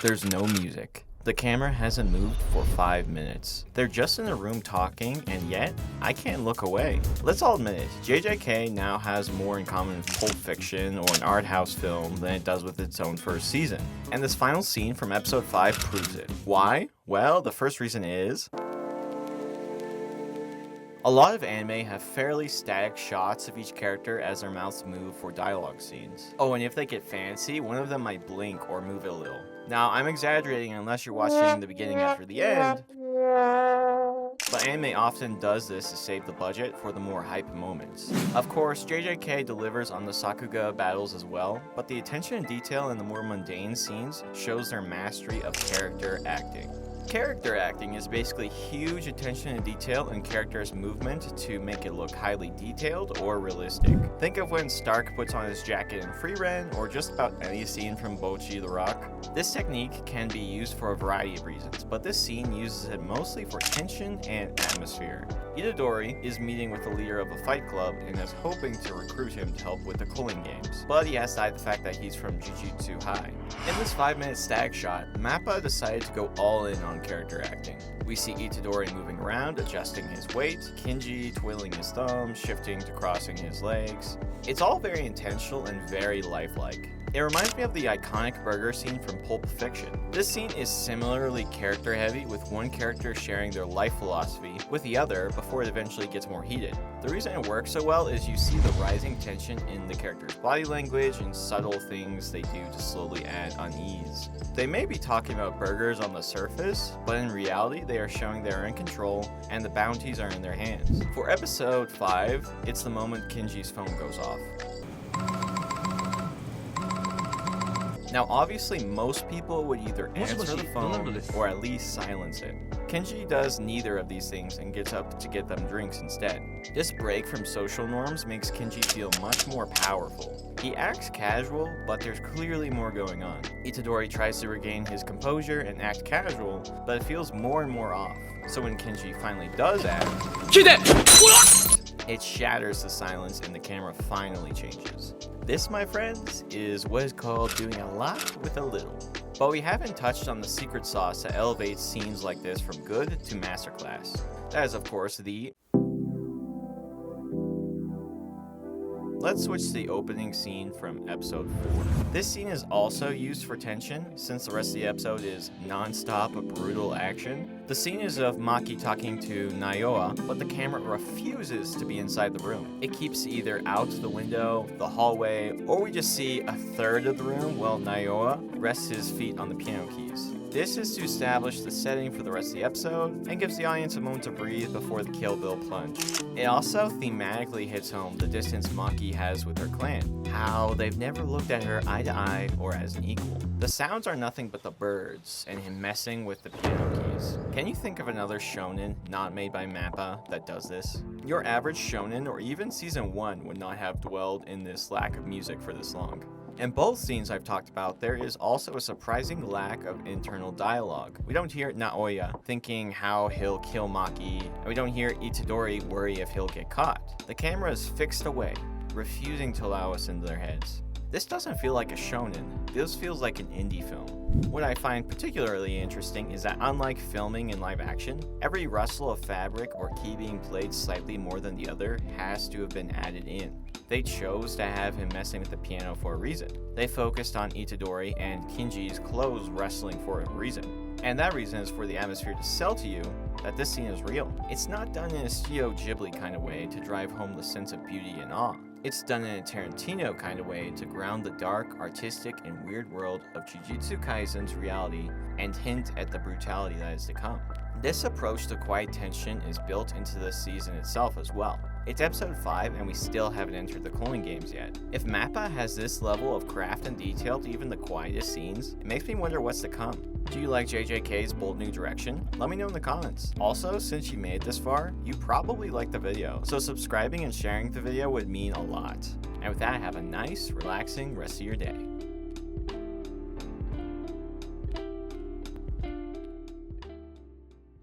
There's no music. The camera hasn't moved for 5 minutes. They're just in a room talking, and yet, I can't look away. Let's all admit it, JJK now has more in common with Pulp Fiction or an art house film than it does with its own first season. And this final scene from episode 5 proves it. Why? Well, the first reason is... a lot of anime have fairly static shots of each character as their mouths move for dialogue scenes. Oh, and if they get fancy, one of them might blink or move it a little. Now, I'm exaggerating unless you're watching the beginning after the end, but anime often does this to save the budget for the more hype moments. Of course, JJK delivers on the Sakuga battles as well, but the attention and detail in the more mundane scenes shows their mastery of character acting. Character acting is basically huge attention to detail in characters' movement to make it look highly detailed or realistic. Think of when Stark puts on his jacket in Free Ren, or just about any scene from Bocchi the Rock. This technique can be used for a variety of reasons, but this scene uses it mostly for tension and atmosphere. Itadori is meeting with the leader of a fight club and is hoping to recruit him to help with the cooling games, but he has to hide the fact that he's from Jujutsu Kaisen. In this 5-minute static shot, Mappa decided to go all in on character acting. We see Itadori moving around, adjusting his weight, Kinji twiddling his thumbs, shifting to crossing his legs. It's all very intentional and very lifelike. It reminds me of the iconic burger scene from Pulp Fiction. This scene is similarly character heavy, with one character sharing their life philosophy with the other before it eventually gets more heated. The reason it works so well is you see the rising tension in the character's body language and subtle things they do to slowly add unease. They may be talking about burgers on the surface, but in reality they are showing they are in control and the bounties are in their hands. For episode 5, it's the moment Kinji's phone goes off. Now obviously most people would either answer the phone or at least silence it. Kinji does neither of these things and gets up to get them drinks instead. This break from social norms makes Kinji feel much more powerful. He acts casual, but there's clearly more going on. Itadori tries to regain his composure and act casual, but it feels more and more off. So when Kinji finally does act, it shatters the silence and the camera finally changes. This, my friends, is what is called doing a lot with a little. But we haven't touched on the secret sauce that elevates scenes like this from good to Masterclass. That is, of course, the... Let's switch to the opening scene from episode 4. This scene is also used for tension, since the rest of the episode is non-stop brutal action. The scene is of Maki talking to Naoya, but the camera refuses to be inside the room. It keeps either out the window, the hallway, or we just see a third of the room while Naoya rests his feet on the piano keys. This is to establish the setting for the rest of the episode and gives the audience a moment to breathe before the Kill Bill plunge. It also thematically hits home the distance Maki has with her clan, how they've never looked at her eye to eye or as an equal. The sounds are nothing but the birds and him messing with the piano keys. Can you think of another shonen not made by Mappa that does this? Your average shonen or even season 1 would not have dwelled in this lack of music for this long. In both scenes I've talked about, there is also a surprising lack of internal dialogue. We don't hear Naoya thinking how he'll kill Maki, and we don't hear Itadori worry if he'll get caught. The camera is fixed away, refusing to allow us into their heads. This doesn't feel like a shonen, this feels like an indie film. What I find particularly interesting is that unlike filming in live action, every rustle of fabric or key being played slightly more than the other has to have been added in. They chose to have him messing with the piano for a reason. They focused on Itadori and Kinji's clothes wrestling for a reason. And that reason is for the atmosphere to sell to you that this scene is real. It's not done in a Studio Ghibli kind of way to drive home the sense of beauty and awe. It's done in a Tarantino kind of way to ground the dark, artistic, and weird world of Jujutsu Kaisen's reality and hint at the brutality that is to come. This approach to quiet tension is built into the season itself as well. It's episode 5 and we still haven't entered the cooling games yet. If Mappa has this level of craft and detail to even the quietest scenes, it makes me wonder what's to come. Do you like JJK's bold new direction? Let me know in the comments. Also, since you made it this far, you probably liked the video, so subscribing and sharing the video would mean a lot. And with that, have a nice, relaxing rest of your day.